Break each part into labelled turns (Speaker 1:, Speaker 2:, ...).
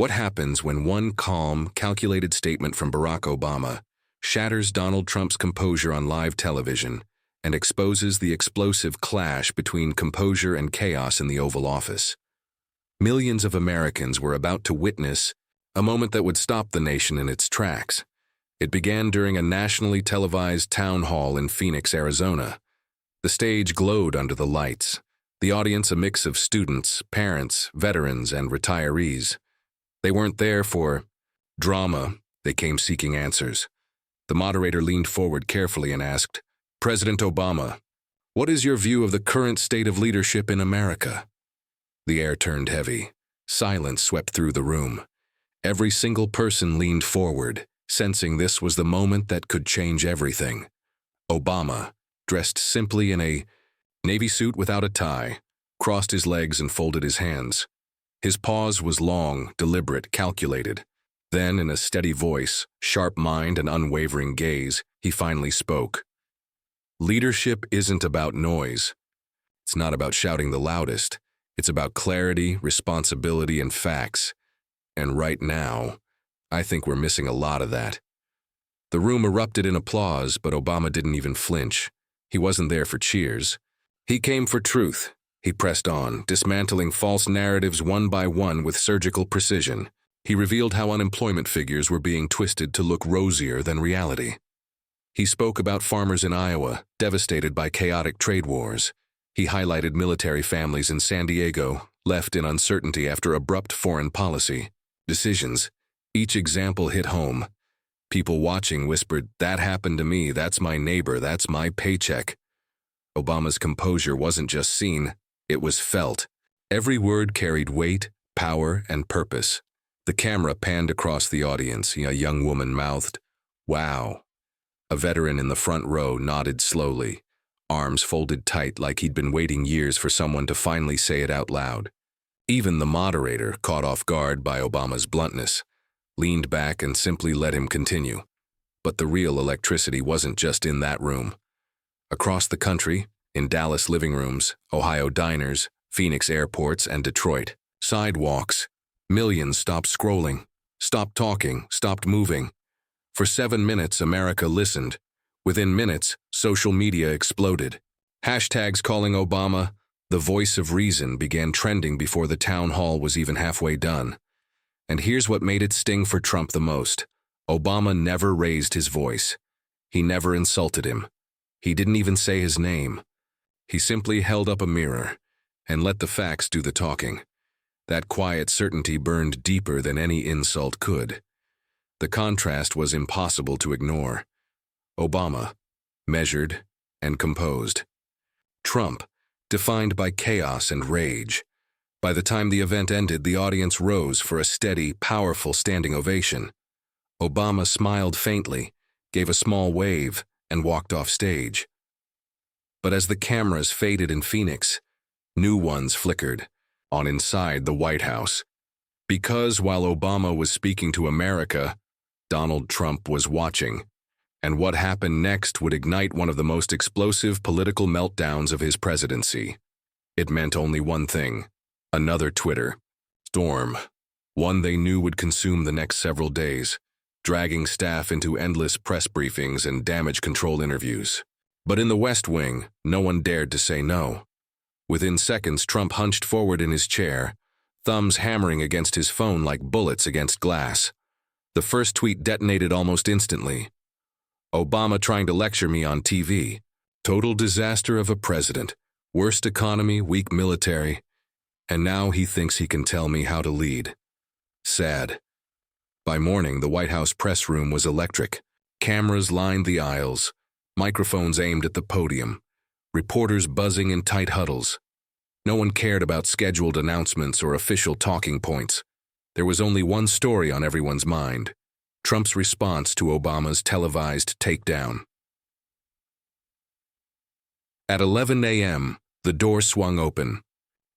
Speaker 1: What happens when one calm, calculated statement from Barack Obama shatters Donald Trump's composure on live television and exposes the explosive clash between composure and chaos in the Oval Office? Millions of Americans were about to witness a moment that would stop the nation in its tracks. It began during a nationally televised town hall in Phoenix, Arizona. The stage glowed under the lights. The audience a mix of students, parents, veterans, and retirees. They weren't there for drama, they came seeking answers. The moderator leaned forward carefully and asked, "President Obama, what is your view of the current state of leadership in America?" The air turned heavy. Silence swept through the room. Every single person leaned forward, sensing this was the moment that could change everything. Obama, dressed simply in a navy suit without a tie, crossed his legs and folded his hands. His pause was long, deliberate, calculated. Then, in a steady voice, sharp mind, and unwavering gaze, he finally spoke. Leadership isn't about noise. It's not about shouting the loudest. It's about clarity, responsibility, and facts. And right now, I think we're missing a lot of that. The room erupted in applause, but Obama didn't even flinch. He wasn't there for cheers. He came for truth. He pressed on, dismantling false narratives one by one with surgical precision. He revealed how unemployment figures were being twisted to look rosier than reality. He spoke about farmers in Iowa, devastated by chaotic trade wars. He highlighted military families in San Diego, left in uncertainty after abrupt foreign policy decisions. Each example hit home. People watching whispered, "That happened to me, that's my neighbor, that's my paycheck." Obama's composure wasn't just seen, it was felt. Every word carried weight, power, and purpose. The camera panned across the audience. A young woman mouthed, "Wow." A veteran in the front row nodded slowly, arms folded tight like he'd been waiting years for someone to finally say it out loud. Even the moderator, caught off guard by Obama's bluntness, leaned back and simply let him continue. But the real electricity wasn't just in that room. Across the country, in Dallas living rooms, Ohio diners, Phoenix airports, and Detroit sidewalks, millions stopped scrolling, stopped talking, stopped moving. For 7 minutes, America listened. Within minutes, social media exploded. Hashtags calling Obama the voice of reason began trending before the town hall was even halfway done. And here's what made it sting for Trump the most. Obama never raised his voice. He never insulted him. He didn't even say his name. He simply held up a mirror and let the facts do the talking. That quiet certainty burned deeper than any insult could. The contrast was impossible to ignore. Obama, measured and composed. Trump, defined by chaos and rage. By the time the event ended, the audience rose for a steady, powerful standing ovation. Obama smiled faintly, gave a small wave, and walked off stage. But as the cameras faded in Phoenix, new ones flickered on inside the White House. Because while Obama was speaking to America, Donald Trump was watching. And what happened next would ignite one of the most explosive political meltdowns of his presidency. It meant only one thing: another Twitter storm, one they knew would consume the next several days, dragging staff into endless press briefings and damage control interviews. But in the West Wing, no one dared to say no. Within seconds, Trump hunched forward in his chair, thumbs hammering against his phone like bullets against glass. The first tweet detonated almost instantly. Obama trying to lecture me on TV. Total disaster of a president. Worst economy, weak military. And now he thinks he can tell me how to lead. Sad. By morning, the White House press room was electric. Cameras lined the aisles, microphones aimed at the podium, reporters buzzing in tight huddles. No one cared about scheduled announcements or official talking points. There was only one story on everyone's mind: Trump's response to Obama's televised takedown. At 11 a.m., the door swung open.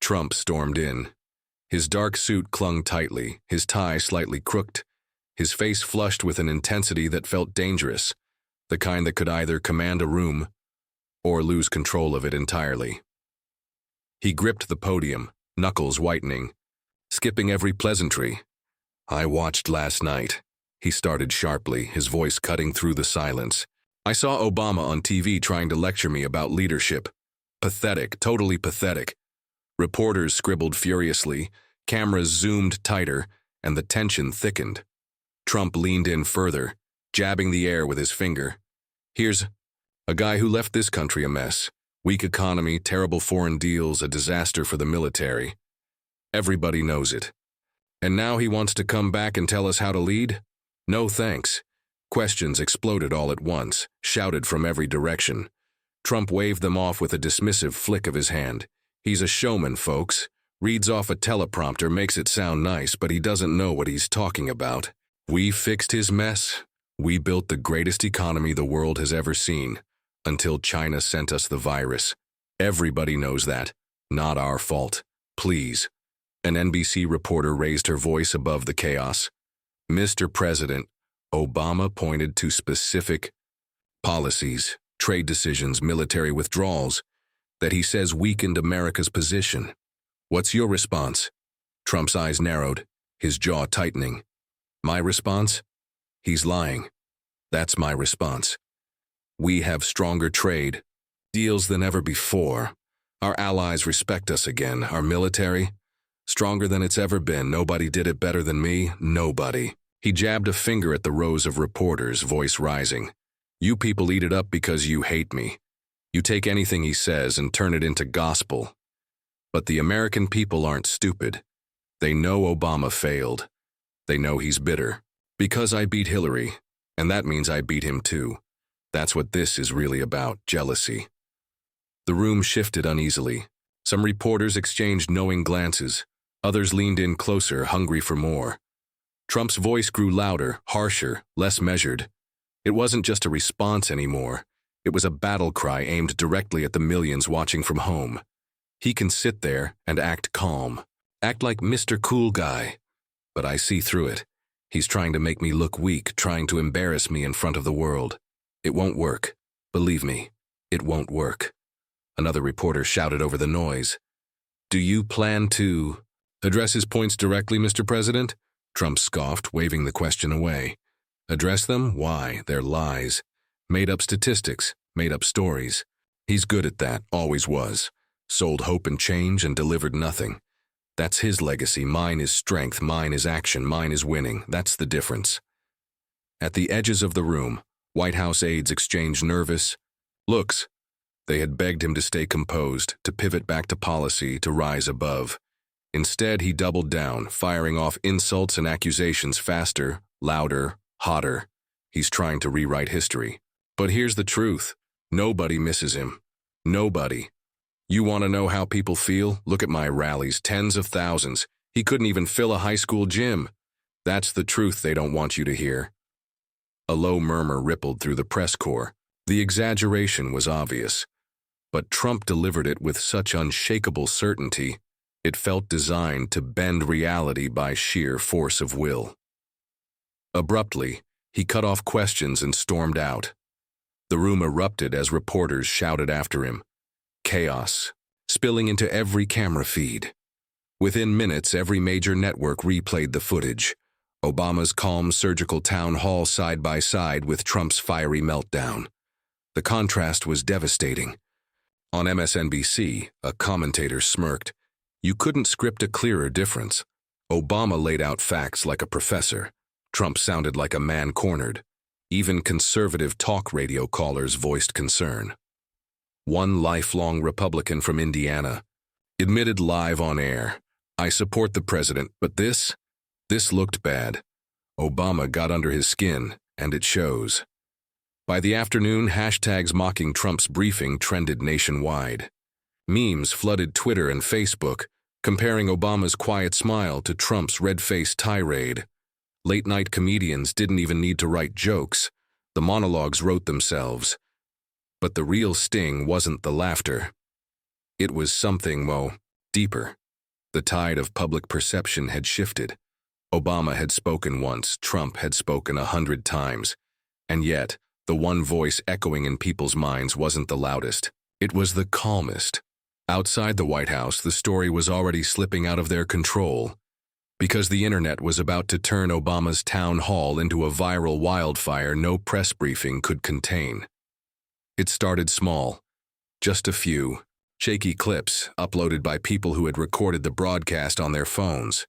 Speaker 1: Trump stormed in. His dark suit clung tightly, his tie slightly crooked, his face flushed with an intensity that felt dangerous, the kind that could either command a room or lose control of it entirely. He gripped the podium, knuckles whitening, skipping every pleasantry. I watched last night. He started sharply, his voice cutting through the silence. I saw Obama on TV trying to lecture me about leadership. Pathetic, totally pathetic. Reporters scribbled furiously, cameras zoomed tighter, and the tension thickened. Trump leaned in further, jabbing the air with his finger. Here's a guy who left this country a mess. Weak economy, terrible foreign deals, a disaster for the military. Everybody knows it. And now he wants to come back and tell us how to lead? No thanks. Questions exploded all at once, shouted from every direction. Trump waved them off with a dismissive flick of his hand. He's a showman, folks. Reads off a teleprompter, makes it sound nice, but he doesn't know what he's talking about. We fixed his mess. We built the greatest economy the world has ever seen, until China sent us the virus. Everybody knows that. Not our fault. Please. An NBC reporter raised her voice above the chaos. Mr. President, Obama pointed to specific policies, trade decisions, military withdrawals, that he says weakened America's position. What's your response? Trump's eyes narrowed, his jaw tightening. My response? He's lying. That's my response. We have stronger trade deals than ever before. Our allies respect us again. Our military, stronger than it's ever been. Nobody did it better than me. Nobody. He jabbed a finger at the rows of reporters, voice rising. You people eat it up because you hate me. You take anything he says and turn it into gospel. But the American people aren't stupid. They know Obama failed. They know he's bitter. Because I beat Hillary, and that means I beat him too. That's what this is really about, jealousy. The room shifted uneasily. Some reporters exchanged knowing glances. Others leaned in closer, hungry for more. Trump's voice grew louder, harsher, less measured. It wasn't just a response anymore. It was a battle cry aimed directly at the millions watching from home. He can sit there and act calm, act like Mr. Cool Guy. But I see through it. He's trying to make me look weak, trying to embarrass me in front of the world. It won't work. Believe me, it won't work. Another reporter shouted over the noise. Do you plan to address his points directly, Mr. President? Trump scoffed, waving the question away. Address them? Why? They're lies. Made-up statistics, made-up stories. He's good at that, always was. Sold hope and change and delivered nothing. That's his legacy. Mine is strength, mine is action, mine is winning. That's the difference. At the edges of the room, White House aides exchanged nervous looks. They had begged him to stay composed, to pivot back to policy, to rise above. Instead, he doubled down, firing off insults and accusations faster, louder, hotter. He's trying to rewrite history. But here's the truth. Nobody misses him. Nobody. You want to know how people feel? Look at my rallies, tens of thousands. He couldn't even fill a high school gym. That's the truth they don't want you to hear. A low murmur rippled through the press corps. The exaggeration was obvious. But Trump delivered it with such unshakable certainty, it felt designed to bend reality by sheer force of will. Abruptly, he cut off questions and stormed out. The room erupted as reporters shouted after him. Chaos, spilling into every camera feed. Within minutes, every major network replayed the footage. Obama's calm surgical town hall side by side with Trump's fiery meltdown. The contrast was devastating. On MSNBC, a commentator smirked. You couldn't script a clearer difference. Obama laid out facts like a professor. Trump sounded like a man cornered. Even conservative talk radio callers voiced concern. One lifelong Republican from Indiana admitted live on air, I support the president, but this looked bad. Obama got under his skin, and it shows. By the afternoon, hashtags mocking Trump's briefing trended nationwide. Memes flooded Twitter and Facebook, comparing Obama's quiet smile to Trump's red-faced tirade. Late-night comedians didn't even need to write jokes. The monologues wrote themselves. But the real sting wasn't the laughter. It was something, deeper. The tide of public perception had shifted. Obama had spoken once, Trump had spoken 100 times. And yet, the one voice echoing in people's minds wasn't the loudest. It was the calmest. Outside the White House, the story was already slipping out of their control. Because the internet was about to turn Obama's town hall into a viral wildfire no press briefing could contain. It started small, just a few shaky clips uploaded by people who had recorded the broadcast on their phones.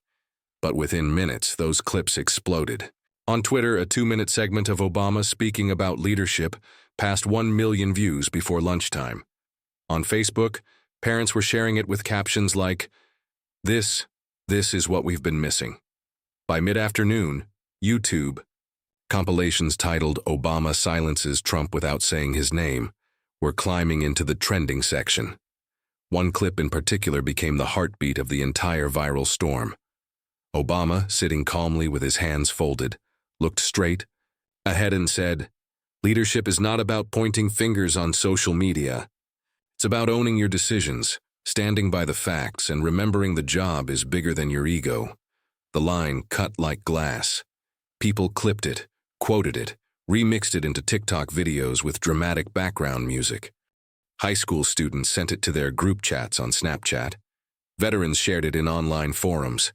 Speaker 1: But within minutes, those clips exploded. On Twitter, a 2-minute segment of Obama speaking about leadership passed 1 million views before lunchtime. On Facebook, parents were sharing it with captions like, This is what we've been missing. By mid-afternoon, YouTube, compilations titled Obama Silences Trump Without Saying His Name, were climbing into the trending section. One clip in particular became the heartbeat of the entire viral storm. Obama, sitting calmly with his hands folded, looked straight ahead and said, "Leadership is not about pointing fingers on social media. It's about owning your decisions, standing by the facts, and remembering the job is bigger than your ego." The line cut like glass. People clipped it, quoted it, remixed it into TikTok videos with dramatic background music. High school students sent it to their group chats on Snapchat. Veterans shared it in online forums.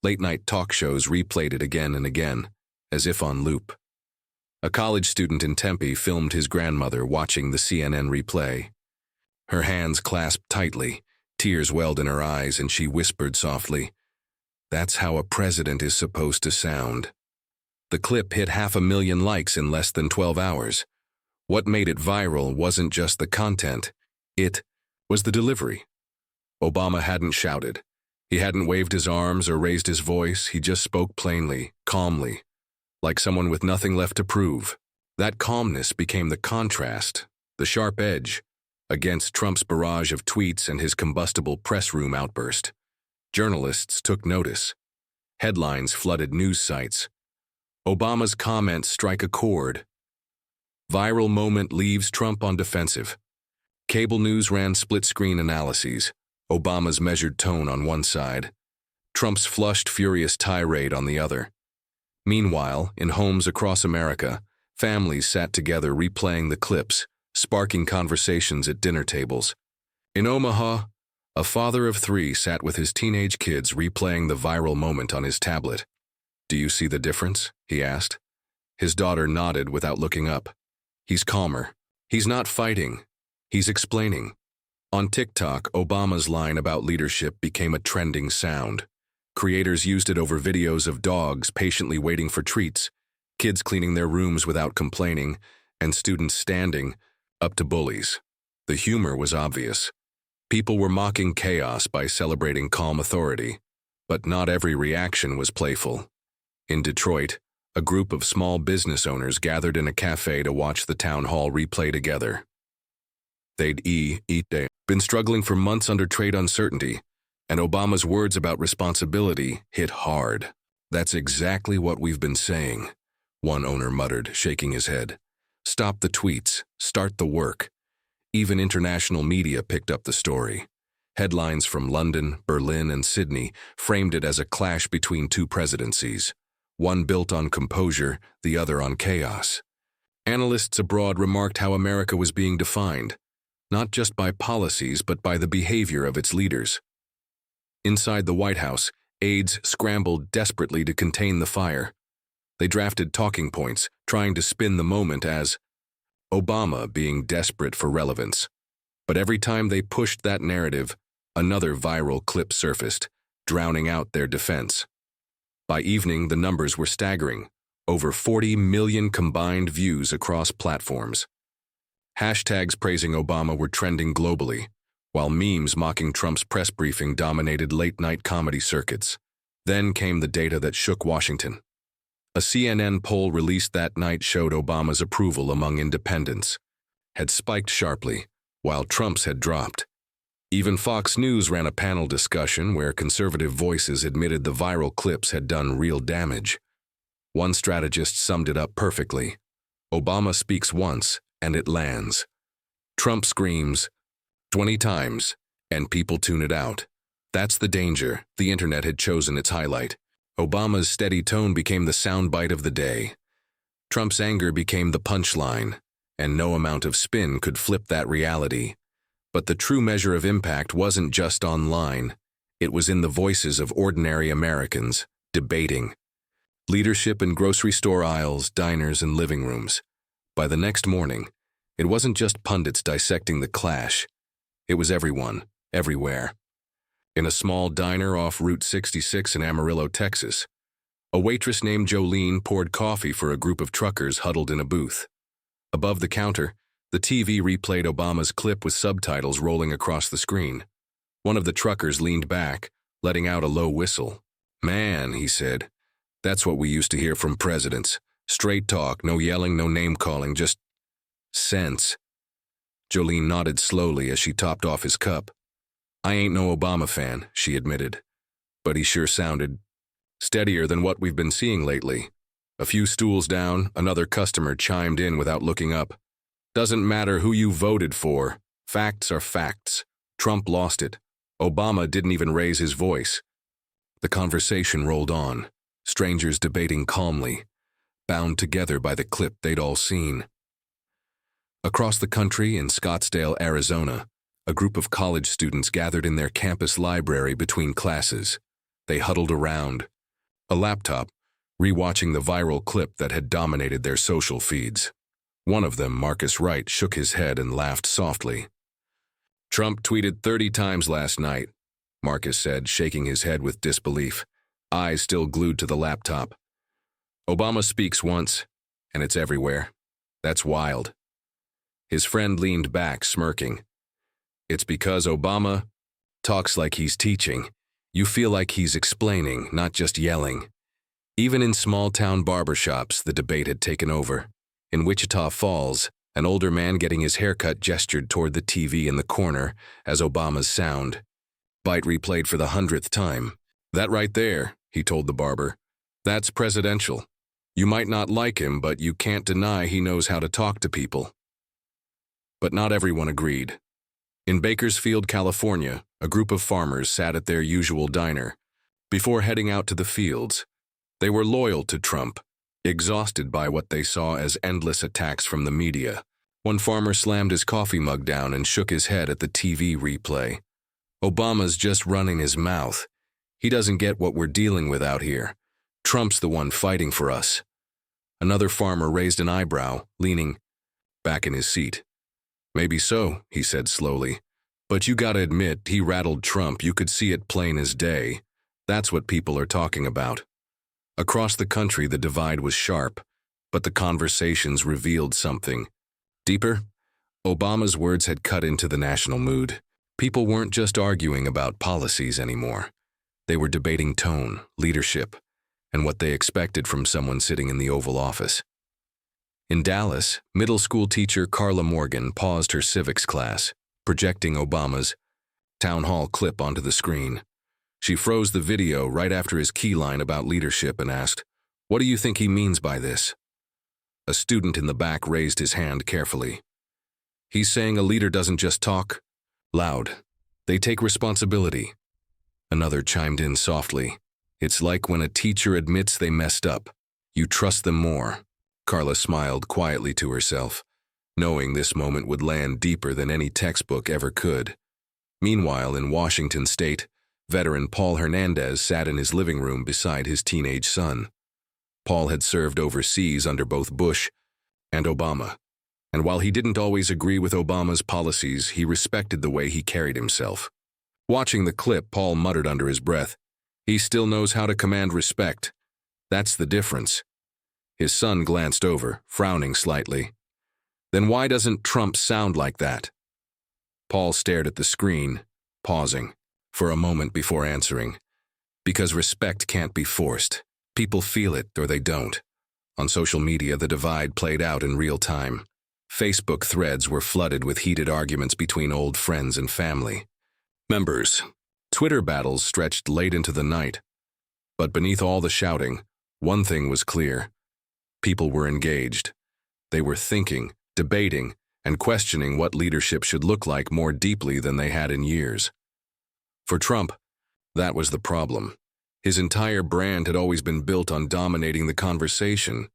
Speaker 1: Late-night talk shows replayed it again and again, as if on loop. A college student in Tempe filmed his grandmother watching the CNN replay. Her hands clasped tightly, tears welled in her eyes, and she whispered softly, "That's how a president is supposed to sound." The clip hit 500,000 likes in less than 12 hours. What made it viral wasn't just the content, it was the delivery. Obama hadn't shouted. He hadn't waved his arms or raised his voice. He just spoke plainly, calmly, like someone with nothing left to prove. That calmness became the contrast, the sharp edge, against Trump's barrage of tweets and his combustible press room outburst. Journalists took notice. Headlines flooded news sites. Obama's comments strike a chord. Viral moment leaves Trump on defensive. Cable news ran split-screen analyses, Obama's measured tone on one side, Trump's flushed, furious tirade on the other. Meanwhile, in homes across America, families sat together replaying the clips, sparking conversations at dinner tables. In Omaha, a father of 3 sat with his teenage kids replaying the viral moment on his tablet. "Do you see the difference?" he asked. His daughter nodded without looking up. "He's calmer. He's not fighting. He's explaining." On TikTok, Obama's line about leadership became a trending sound. Creators used it over videos of dogs patiently waiting for treats, kids cleaning their rooms without complaining, and students standing up to bullies. The humor was obvious. People were mocking chaos by celebrating calm authority, but not every reaction was playful. In Detroit, a group of small business owners gathered in a cafe to watch the town hall replay together. They'd been struggling for months under trade uncertainty, and Obama's words about responsibility hit hard. "That's exactly what we've been saying," one owner muttered, shaking his head. "Stop the tweets, start the work." Even international media picked up the story. Headlines from London, Berlin, and Sydney framed it as a clash between 2 presidencies, one built on composure, the other on chaos. Analysts abroad remarked how America was being defined, not just by policies but by the behavior of its leaders. Inside the White House, aides scrambled desperately to contain the fire. They drafted talking points, trying to spin the moment as Obama being desperate for relevance. But every time they pushed that narrative, another viral clip surfaced, drowning out their defense. By evening, the numbers were staggering, over 40 million combined views across platforms. Hashtags praising Obama were trending globally, while memes mocking Trump's press briefing dominated late-night comedy circuits. Then came the data that shook Washington. A CNN poll released that night showed Obama's approval among independents had spiked sharply, while Trump's had dropped. Even Fox News ran a panel discussion where conservative voices admitted the viral clips had done real damage. One strategist summed it up perfectly. Obama speaks once, and it lands. Trump screams 20 times, and people tune it out. That's the danger. The internet had chosen its highlight. Obama's steady tone became the soundbite of the day. Trump's anger became the punchline, and no amount of spin could flip that reality. But the true measure of impact wasn't just online. It was in the voices of ordinary Americans, debating. Leadership in grocery store aisles, diners, and living rooms. By the next morning, it wasn't just pundits dissecting the clash. It was everyone, everywhere. In a small diner off Route 66 in Amarillo, Texas, a waitress named Jolene poured coffee for a group of truckers huddled in a booth. Above the counter, the TV replayed Obama's clip with subtitles rolling across the screen. One of the truckers leaned back, letting out a low whistle. "Man," he said, "that's what we used to hear from presidents. Straight talk, no yelling, no name-calling, just sense." Jolene nodded slowly as she topped off his cup. "I ain't no Obama fan," she admitted, "but he sure sounded steadier than what we've been seeing lately." A few stools down, another customer chimed in without looking up. "Doesn't matter who you voted for. Facts are facts. Trump lost it. Obama didn't even raise his voice." The conversation rolled on, strangers debating calmly, bound together by the clip they'd all seen. Across the country in Scottsdale, Arizona, a group of college students gathered in their campus library between classes. They huddled around a laptop, rewatching the viral clip that had dominated their social feeds. One of them, Marcus Wright, shook his head and laughed softly. "Trump tweeted 30 times last night," Marcus said, shaking his head with disbelief, eyes still glued to the laptop. "Obama speaks once, and it's everywhere. That's wild." His friend leaned back, smirking. "It's because Obama talks like he's teaching. You feel like he's explaining, not just yelling." Even in small-town barbershops, the debate had taken over. In Wichita Falls, an older man getting his haircut gestured toward the TV in the corner as Obama's sound bite replayed for the 100th time. "That right there," he told the barber, "that's presidential. You might not like him, but you can't deny he knows how to talk to people." But not everyone agreed. In Bakersfield, California, a group of farmers sat at their usual diner. Before heading out to the fields, they were loyal to Trump, exhausted by what they saw as endless attacks from the media. One farmer slammed his coffee mug down and shook his head at the TV replay. "Obama's just running his mouth. He doesn't get what we're dealing with out here. Trump's the one fighting for us." Another farmer raised an eyebrow, leaning back in his seat. "Maybe so," he said slowly. "But you gotta admit, he rattled Trump. You could see it plain as day. That's what people are talking about." Across the country, the divide was sharp, but the conversations revealed something deeper. Obama's words had cut into the national mood. People weren't just arguing about policies anymore. They were debating tone, leadership, and what they expected from someone sitting in the Oval Office. In Dallas, middle school teacher Carla Morgan paused her civics class, projecting Obama's town hall clip onto the screen. She froze the video right after his key line about leadership and asked, "What do you think he means by this?" A student in the back raised his hand carefully. "He's saying a leader doesn't just talk loud. They take responsibility." Another chimed in softly. "It's like when a teacher admits they messed up. You trust them more." Carla smiled quietly to herself, knowing this moment would land deeper than any textbook ever could. Meanwhile, in Washington State, veteran Paul Hernandez sat in his living room beside his teenage son. Paul had served overseas under both Bush and Obama, and while he didn't always agree with Obama's policies, he respected the way he carried himself. Watching the clip, Paul muttered under his breath, "He still knows how to command respect. That's the difference." His son glanced over, frowning slightly. "Then why doesn't Trump sound like that?" Paul stared at the screen, pausing for a moment before answering. "Because respect can't be forced. People feel it or they don't." On social media, the divide played out in real time. Facebook threads were flooded with heated arguments between old friends and family members. Twitter battles stretched late into the night. But beneath all the shouting, one thing was clear. People were engaged. They were thinking, debating, and questioning what leadership should look like more deeply than they had in years. For Trump, that was the problem. His entire brand had always been built on dominating the conversation,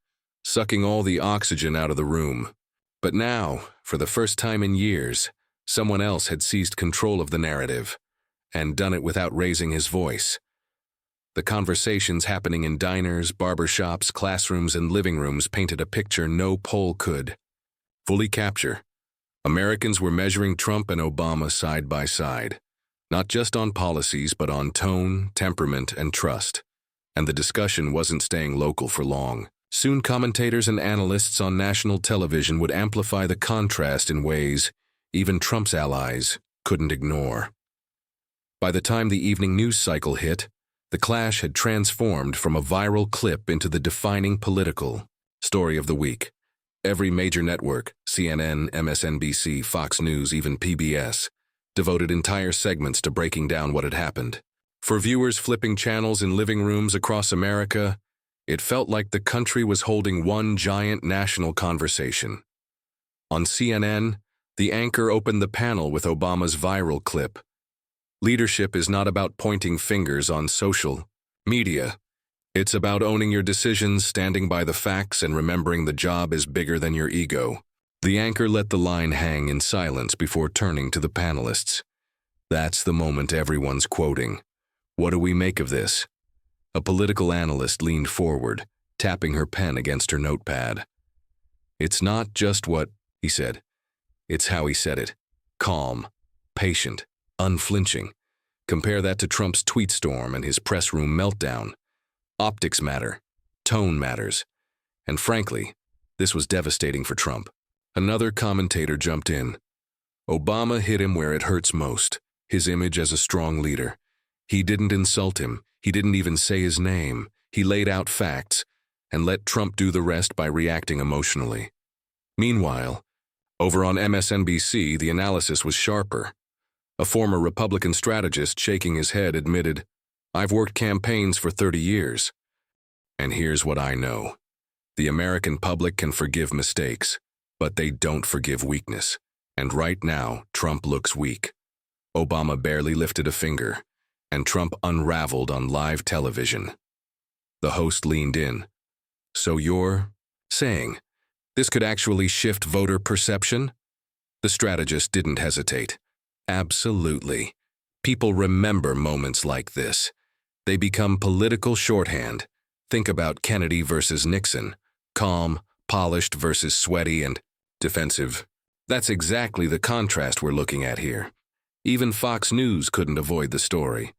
Speaker 1: sucking all the oxygen out of the room. But now, for the first time in years, someone else had seized control of the narrative, and done it without raising his voice. The conversations happening in diners, barbershops, classrooms, and living rooms painted a picture no poll could fully capture. Americans were measuring Trump and Obama side by side, not just on policies, but on tone, temperament, and trust. And the discussion wasn't staying local for long. Soon commentators and analysts on national television would amplify the contrast in ways even Trump's allies couldn't ignore. By the time the evening news cycle hit, the clash had transformed from a viral clip into the defining political story of the week. Every major network, CNN, MSNBC, Fox News, even PBS, devoted entire segments to breaking down what had happened. For viewers flipping channels in living rooms across America, it felt like the country was holding one giant national conversation. On CNN, the anchor opened the panel with Obama's viral clip. Leadership is not about pointing fingers on social media. It's about owning your decisions, standing by the facts, and remembering the job is bigger than your ego. The anchor let the line hang in silence before turning to the panelists. That's the moment everyone's quoting. What do we make of this? A political analyst leaned forward, tapping her pen against her notepad. It's not just what he said. It's how he said it. Calm, patient, unflinching. Compare that to Trump's tweet storm and his press room meltdown. Optics matter. Tone matters. And frankly, this was devastating for Trump. Another commentator jumped in. Obama hit him where it hurts most, his image as a strong leader. He didn't insult him. He didn't even say his name. He laid out facts and let Trump do the rest by reacting emotionally. Meanwhile, over on MSNBC, the analysis was sharper. A former Republican strategist shaking his head admitted, "I've worked campaigns for 30 years. And here's what I know. The American public can forgive mistakes, but they don't forgive weakness. And right now, Trump looks weak." Obama barely lifted a finger, and Trump unraveled on live television. The host leaned in. "So you're saying this could actually shift voter perception?" The strategist didn't hesitate. "Absolutely. People remember moments like this. They become political shorthand. Think about Kennedy versus Nixon. Calm, polished versus sweaty and defensive. That's exactly the contrast we're looking at here. Even Fox News couldn't avoid the story.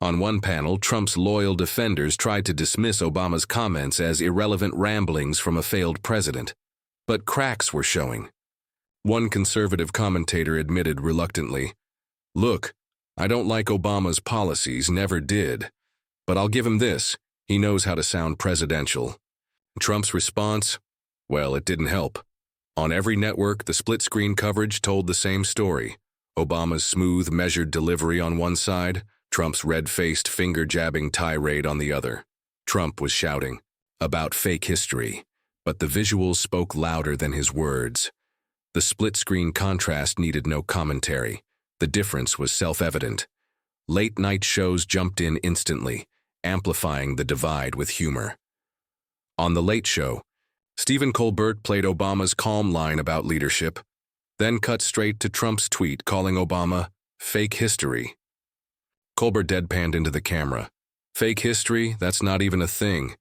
Speaker 1: On one panel, Trump's loyal defenders tried to dismiss Obama's comments as irrelevant ramblings from a failed president. But cracks were showing. One conservative commentator admitted reluctantly, "Look, I don't like Obama's policies, never did. But I'll give him this, he knows how to sound presidential." Trump's response? Well, it didn't help. On every network, the split-screen coverage told the same story. Obama's smooth, measured delivery on one side, Trump's red-faced, finger-jabbing tirade on the other. Trump was shouting about fake history, but the visuals spoke louder than his words. The split-screen contrast needed no commentary. The difference was self-evident. Late-night shows jumped in instantly, amplifying the divide with humor. On The Late Show, Stephen Colbert played Obama's calm line about leadership, then cut straight to Trump's tweet calling Obama fake history. Colbert deadpanned into the camera. "Fake history? That's not even a thing.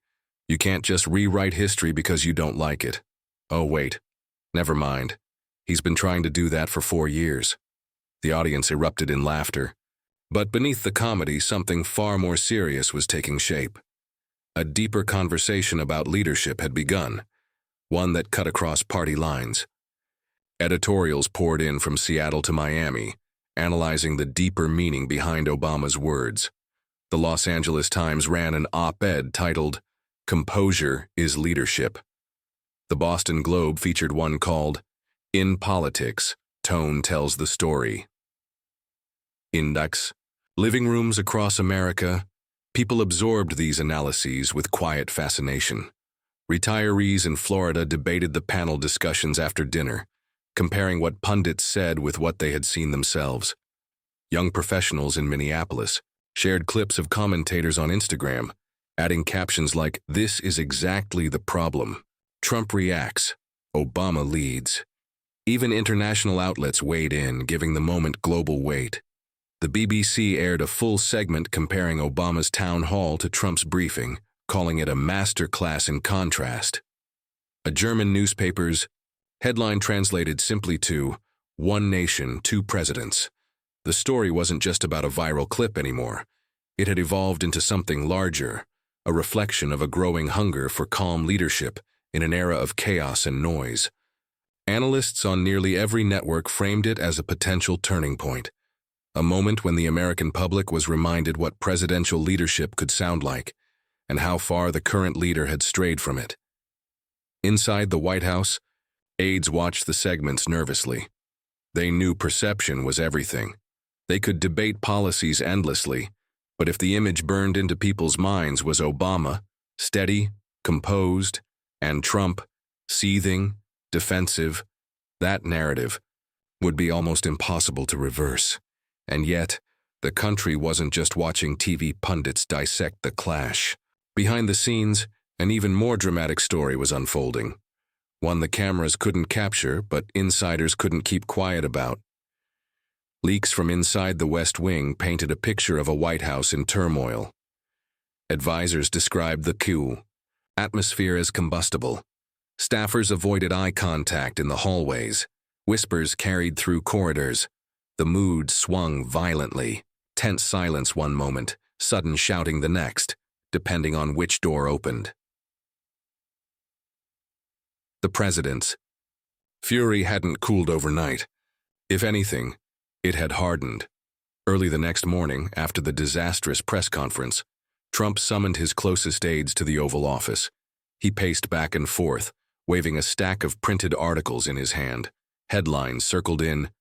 Speaker 1: You can't just rewrite history because you don't like it." "Oh, wait. Never mind. He's been trying to do that for 4 years. The audience erupted in laughter. But beneath the comedy, something far more serious was taking shape. A deeper conversation about leadership had begun, one that cut across party lines. Editorials poured in from Seattle to Miami, analyzing the deeper meaning behind Obama's words. The Los Angeles Times ran an op-ed titled, "Composure is Leadership." The Boston Globe featured one called, "In Politics, Tone Tells the Story." Index. Living rooms across America, people absorbed these analyses with quiet fascination. Retirees in Florida debated the panel discussions after dinner, comparing what pundits said with what they had seen themselves. Young professionals in Minneapolis shared clips of commentators on Instagram, adding captions like, "This is exactly the problem. Trump reacts. Obama leads." Even international outlets weighed in, giving the moment global weight. The BBC aired a full segment comparing Obama's town hall to Trump's briefing, calling it a masterclass in contrast. A German newspaper's headline translated simply to, "One nation, two presidents." The story wasn't just about a viral clip anymore. It had evolved into something larger, a reflection of a growing hunger for calm leadership in an era of chaos and noise. Analysts on nearly every network framed it as a potential turning point, a moment when the American public was reminded what presidential leadership could sound like and how far the current leader had strayed from it. Inside the White House, aides watched the segments nervously. They knew perception was everything. They could debate policies endlessly, but if the image burned into people's minds was Obama, steady, composed, and Trump, seething, defensive, that narrative would be almost impossible to reverse. And yet, the country wasn't just watching TV pundits dissect the clash. Behind the scenes, an even more dramatic story was unfolding, one the cameras couldn't capture but insiders couldn't keep quiet about. Leaks from inside the West Wing painted a picture of a White House in turmoil. Advisors described the coup, atmosphere as combustible. Staffers avoided eye contact in the hallways. Whispers carried through corridors. The mood swung violently. Tense silence one moment, sudden shouting the next, depending on which door opened. The president's fury hadn't cooled overnight. If anything, it had hardened. Early the next morning, after the disastrous press conference, Trump summoned his closest aides to the Oval Office. He paced back and forth, waving a stack of printed articles in his hand, headlines circled in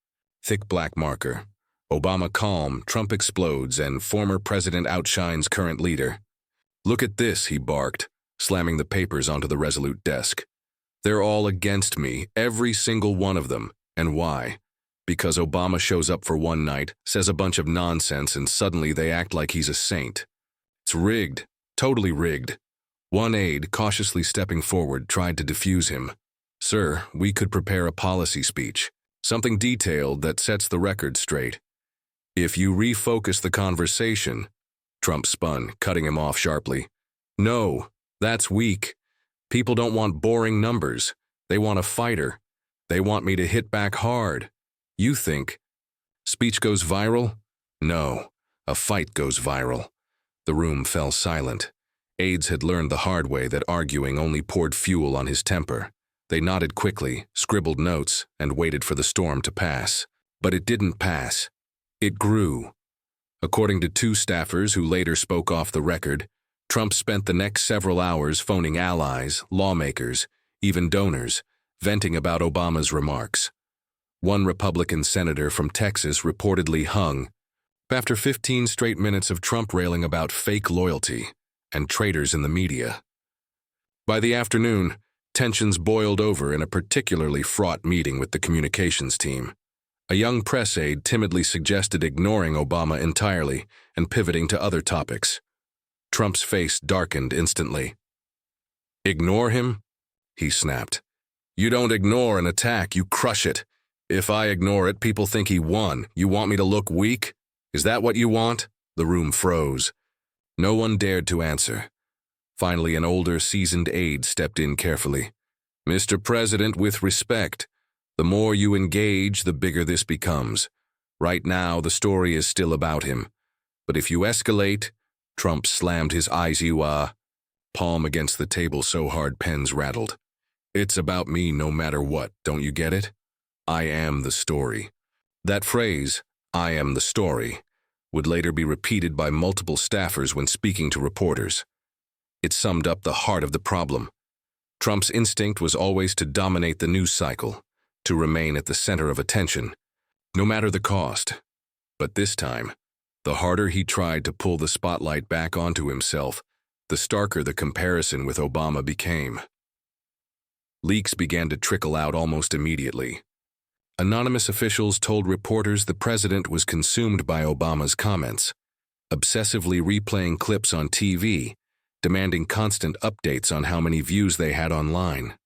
Speaker 1: thick black marker. Obama calm, Trump explodes, and former president outshines current leader. "Look at this," he barked, slamming the papers onto the resolute desk. "They're all against me, every single one of them. And why? Because Obama shows up for one night, says a bunch of nonsense, and suddenly they act like he's a saint. It's rigged, totally rigged." One aide, cautiously stepping forward, tried to defuse him. "Sir, we could prepare a policy speech, something detailed that sets the record straight. If you refocus the conversation," Trump spun, cutting him off sharply. "No, that's weak. People don't want boring numbers. They want a fighter. They want me to hit back hard. You think speech goes viral? No, a fight goes viral." The room fell silent. Aides had learned the hard way that arguing only poured fuel on his temper. They nodded quickly, scribbled notes, and waited for the storm to pass. But it didn't pass. It grew. According to two staffers who later spoke off the record, Trump spent the next several hours phoning allies, lawmakers, even donors, venting about Obama's remarks. One Republican senator from Texas reportedly hung after 15 straight minutes of Trump railing about fake loyalty and traitors in the media. By the afternoon, tensions boiled over in a particularly fraught meeting with the communications team. A young press aide timidly suggested ignoring Obama entirely and pivoting to other topics. Trump's face darkened instantly. "Ignore him?" he snapped. "You don't ignore an attack, you crush it. If I ignore it, people think he won. You want me to look weak? Is that what you want?" The room froze. No one dared to answer. Finally, an older, seasoned aide stepped in carefully. "Mr. President, with respect, the more you engage, the bigger this becomes. Right now, the story is still about him. But if you escalate," Trump slammed his Iowa palm against the table so hard pens rattled. "It's about me no matter what, don't you get it? I am the story." That phrase, "I am the story," would later be repeated by multiple staffers when speaking to reporters. It summed up the heart of the problem. Trump's instinct was always to dominate the news cycle, to remain at the center of attention, no matter the cost. But this time, the harder he tried to pull the spotlight back onto himself, the starker the comparison with Obama became. Leaks began to trickle out almost immediately. Anonymous officials told reporters the president was consumed by Obama's comments, obsessively replaying clips on TV, demanding constant updates on how many views they had online.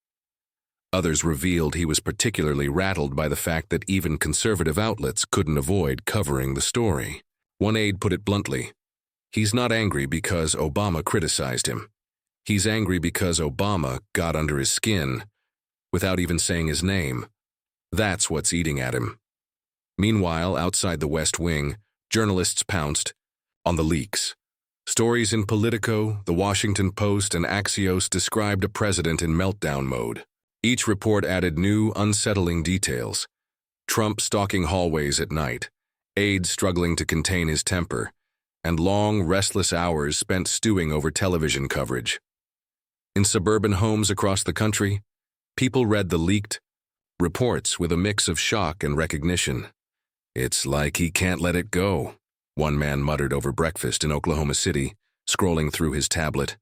Speaker 1: Others revealed he was particularly rattled by the fact that even conservative outlets couldn't avoid covering the story. One aide put it bluntly. He's not angry because Obama criticized him. He's angry because Obama got under his skin without even saying his name. That's what's eating at him. Meanwhile, outside the West Wing, journalists pounced on the leaks. Stories in Politico, The Washington Post, and Axios described a president in meltdown mode. Each report added new, unsettling details. Trump stalking hallways at night, aides struggling to contain his temper, and long, restless hours spent stewing over television coverage. In suburban homes across the country, people read the leaked reports with a mix of shock and recognition. "It's like he can't let it go," one man muttered over breakfast in Oklahoma City, scrolling through his tablet.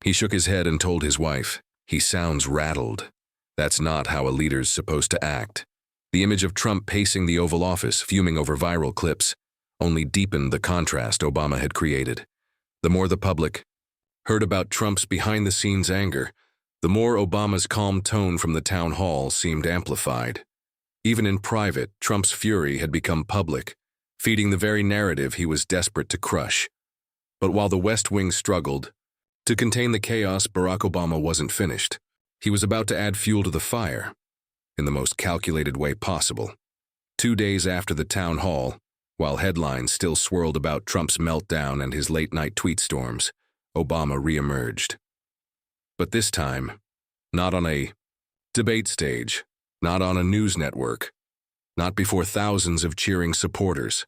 Speaker 1: He shook his head and told his wife, "He sounds rattled. That's not how a leader's supposed to act." The image of Trump pacing the Oval Office, fuming over viral clips, only deepened the contrast Obama had created. The more the public heard about Trump's behind-the-scenes anger, the more Obama's calm tone from the town hall seemed amplified. Even in private, Trump's fury had become public, feeding the very narrative he was desperate to crush. But while the West Wing struggled to contain the chaos, Barack Obama wasn't finished. He was about to add fuel to the fire, in the most calculated way possible. 2 days after the town hall, while headlines still swirled about Trump's meltdown and his late-night tweet storms, Obama re-emerged. But this time, not on a debate stage, not on a news network, not before thousands of cheering supporters.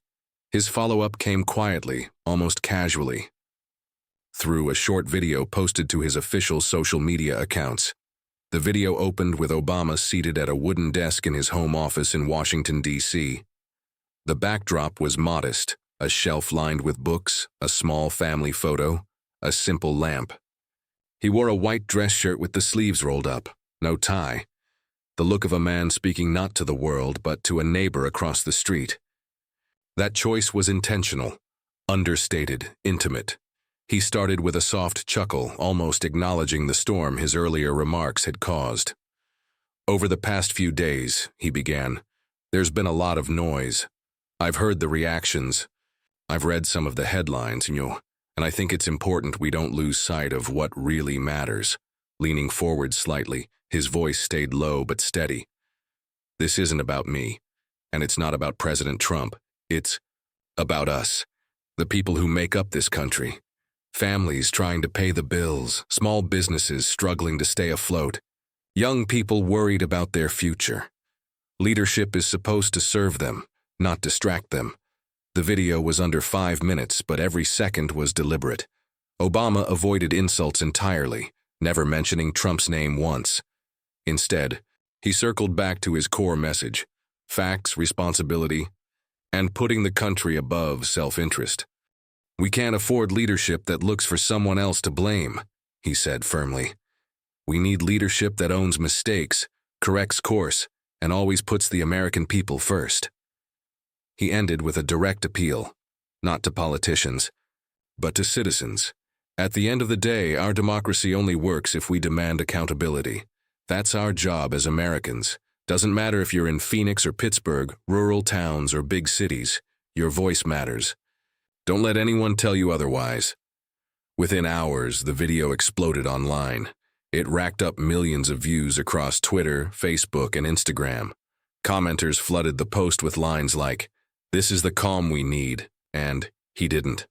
Speaker 1: His follow-up came quietly, almost casually, through a short video posted to his official social media accounts. The video opened with Obama seated at a wooden desk in his home office in Washington, D.C. The backdrop was modest, a shelf lined with books, a small family photo, a simple lamp. He wore a white dress shirt with the sleeves rolled up, no tie, the look of a man speaking not to the world but to a neighbor across the street. That choice was intentional, understated, intimate. He started with a soft chuckle, almost acknowledging the storm his earlier remarks had caused. "Over the past few days," he began, "there's been a lot of noise. I've heard the reactions. I've read some of the headlines, and I think it's important we don't lose sight of what really matters." Leaning forward slightly, his voice stayed low but steady. "This isn't about me, and it's not about President Trump. It's about us, the people who make up this country. Families trying to pay the bills, small businesses struggling to stay afloat, young people worried about their future. Leadership is supposed to serve them, not distract them." The video was under 5 minutes, but every second was deliberate. Obama avoided insults entirely, never mentioning Trump's name once. Instead, he circled back to his core message: facts, responsibility, and putting the country above self-interest. "We can't afford leadership that looks for someone else to blame," he said firmly. "We need leadership that owns mistakes, corrects course, and always puts the American people first." He ended with a direct appeal, not to politicians, but to citizens. "At the end of the day, our democracy only works if we demand accountability. That's our job as Americans. Doesn't matter if you're in Phoenix or Pittsburgh, rural towns or big cities, your voice matters. Don't let anyone tell you otherwise." Within hours, the video exploded online. It racked up millions of views across Twitter, Facebook, and Instagram. Commenters flooded the post with lines like, "This is the calm we need," and "He didn't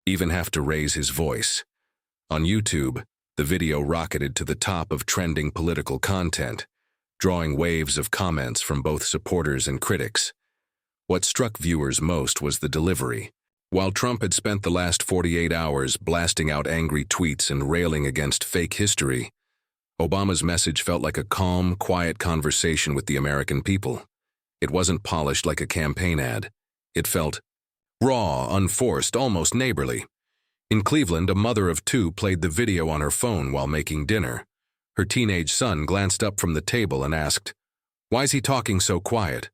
Speaker 1: even have to raise his voice." On YouTube, the video rocketed to the top of trending political content, drawing waves of comments from both supporters and critics. What struck viewers most was the delivery. While Trump had spent the last 48 hours blasting out angry tweets and railing against fake history, Obama's message felt like a calm, quiet conversation with the American people. It wasn't polished like a campaign ad. It felt raw, unforced, almost neighborly. In Cleveland, a mother of 2 played the video on her phone while making dinner. Her teenage son glanced up from the table and asked, "Why's he talking so quiet?"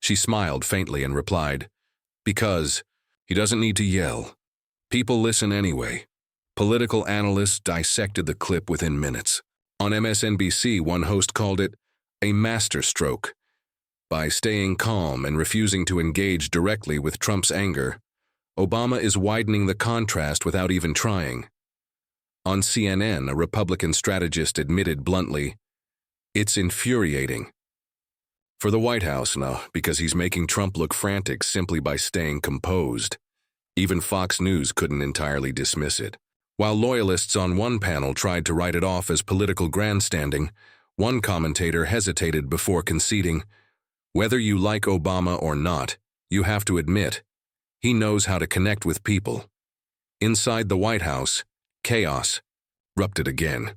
Speaker 1: She smiled faintly and replied, "Because he doesn't need to yell. People listen anyway." Political analysts dissected the clip within minutes. On MSNBC, one host called it a masterstroke. By staying calm and refusing to engage directly with Trump's anger, Obama is widening the contrast without even trying. On CNN, a Republican strategist admitted bluntly, "It's infuriating." For the White House, no, because he's making Trump look frantic simply by staying composed. Even Fox News couldn't entirely dismiss it. While loyalists on one panel tried to write it off as political grandstanding, one commentator hesitated before conceding, "Whether you like Obama or not, you have to admit, he knows how to connect with people." Inside the White House, chaos erupted again.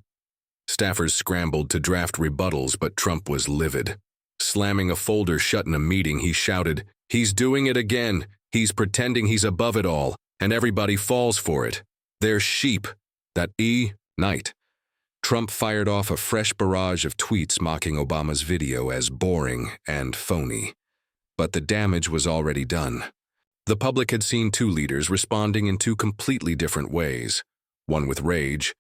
Speaker 1: Staffers scrambled to draft rebuttals, but Trump was livid. Slamming a folder shut in a meeting, he shouted, "He's doing it again. He's pretending he's above it all, and everybody falls for it. They're sheep." That night, Trump fired off a fresh barrage of tweets mocking Obama's video as boring and phony. But the damage was already done. The public had seen two leaders responding in two completely different ways, one with rage,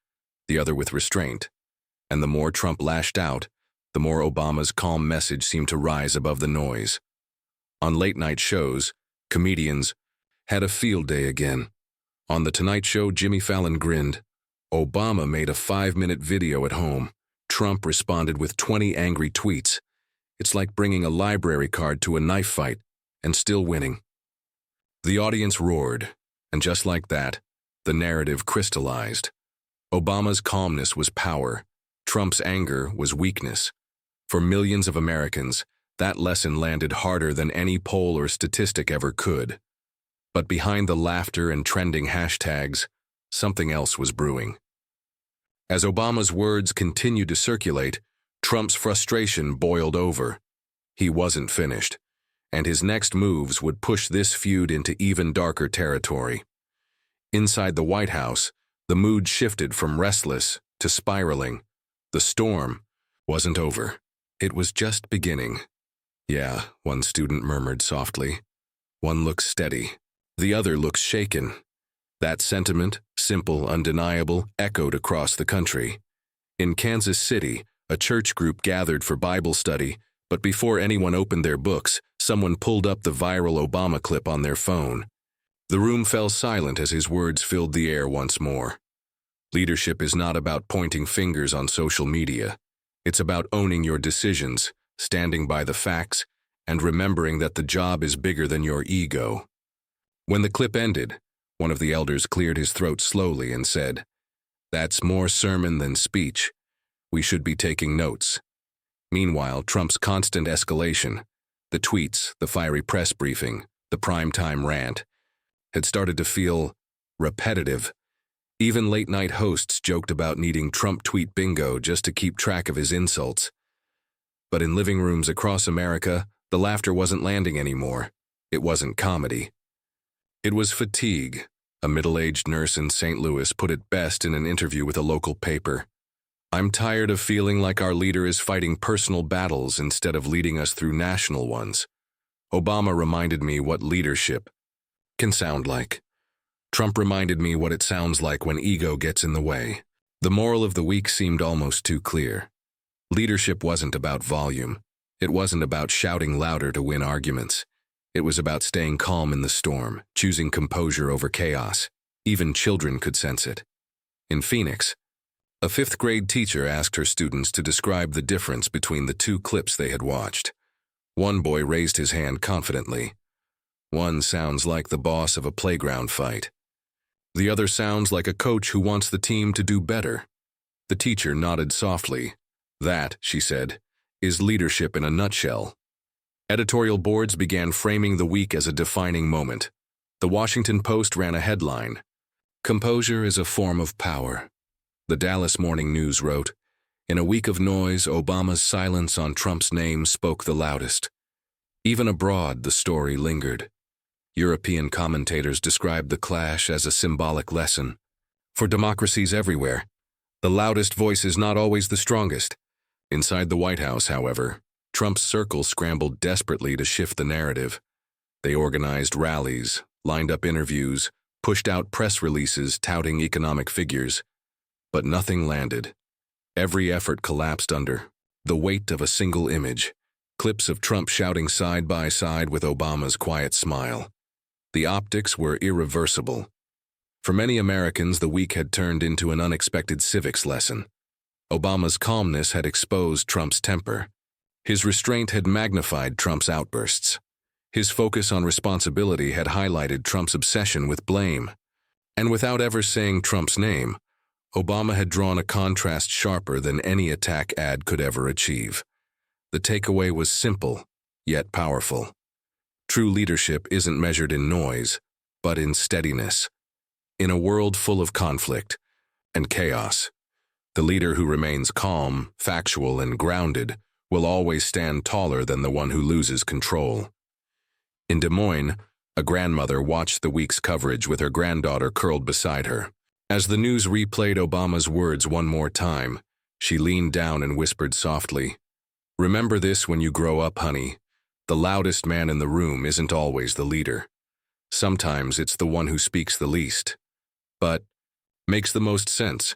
Speaker 1: the other with restraint. And the more Trump lashed out, the more Obama's calm message seemed to rise above the noise. On late-night shows, comedians had a field day again. On The Tonight Show, Jimmy Fallon grinned. Obama made a 5-minute video at home. Trump responded with 20 angry tweets. It's like bringing a library card to a knife fight and still winning. The audience roared, and just like that, the narrative crystallized. Obama's calmness was power. Trump's anger was weakness. For millions of Americans, that lesson landed harder than any poll or statistic ever could. But behind the laughter and trending hashtags, something else was brewing. As Obama's words continued to circulate, Trump's frustration boiled over. He wasn't finished, and his next moves would push this feud into even darker territory. Inside the White House, the mood shifted from restless to spiraling. The storm wasn't over. It was just beginning. "Yeah," one student murmured softly. "One looks steady. The other looks shaken." That sentiment, simple, undeniable, echoed across the country. In Kansas City, a church group gathered for Bible study, but before anyone opened their books, someone pulled up the viral Obama clip on their phone. The room fell silent as his words filled the air once more. Leadership is not about pointing fingers on social media. It's about owning your decisions, standing by the facts, and remembering that the job is bigger than your ego. When the clip ended, one of the elders cleared his throat slowly and said, "That's more sermon than speech. We should be taking notes." Meanwhile, Trump's constant escalation, the tweets, the fiery press briefing, the primetime rant, had started to feel repetitive. Even late-night hosts joked about needing Trump tweet bingo just to keep track of his insults. But in living rooms across America, the laughter wasn't landing anymore. It wasn't comedy. It was fatigue. A middle-aged nurse in St. Louis put it best in an interview with a local paper. "I'm tired of feeling like our leader is fighting personal battles instead of leading us through national ones. Obama reminded me what leadership can sound like. Trump reminded me what it sounds like when ego gets in the way." The moral of the week seemed almost too clear. Leadership wasn't about volume. It wasn't about shouting louder to win arguments. It was about staying calm in the storm, choosing composure over chaos. Even children could sense it. In Phoenix, a 5th-grade teacher asked her students to describe the difference between the two clips they had watched. One boy raised his hand confidently. "One sounds like the boss of a playground fight. The other sounds like a coach who wants the team to do better." The teacher nodded softly. "That," she said, "is leadership in a nutshell." Editorial boards began framing the week as a defining moment. The Washington Post ran a headline, "Composure is a form of power." The Dallas Morning News wrote, "In a week of noise, Obama's silence on Trump's name spoke the loudest." Even abroad, the story lingered. European commentators described the clash as a symbolic lesson. For democracies everywhere, the loudest voice is not always the strongest. Inside the White House, however, Trump's circle scrambled desperately to shift the narrative. They organized rallies, lined up interviews, pushed out press releases touting economic figures. But nothing landed. Every effort collapsed under the weight of a single image, clips of Trump shouting side by side with Obama's quiet smile. The optics were irreversible. For many Americans, the week had turned into an unexpected civics lesson. Obama's calmness had exposed Trump's temper. His restraint had magnified Trump's outbursts. His focus on responsibility had highlighted Trump's obsession with blame. And without ever saying Trump's name, Obama had drawn a contrast sharper than any attack ad could ever achieve. The takeaway was simple, yet powerful. True leadership isn't measured in noise, but in steadiness. In a world full of conflict and chaos, the leader who remains calm, factual, and grounded will always stand taller than the one who loses control. In Des Moines, a grandmother watched the week's coverage with her granddaughter curled beside her. As the news replayed Obama's words one more time, she leaned down and whispered softly, "Remember this when you grow up, honey. The loudest man in the room isn't always the leader. Sometimes it's the one who speaks the least, but makes the most sense."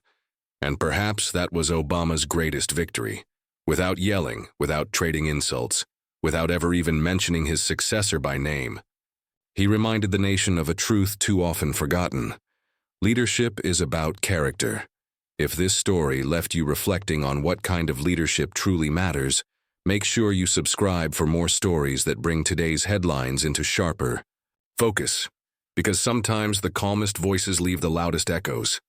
Speaker 1: And perhaps that was Obama's greatest victory. Without yelling, without trading insults, without ever even mentioning his successor by name, he reminded the nation of a truth too often forgotten. Leadership is about character. If this story left you reflecting on what kind of leadership truly matters, make sure you subscribe for more stories that bring today's headlines into sharper focus, because sometimes the calmest voices leave the loudest echoes.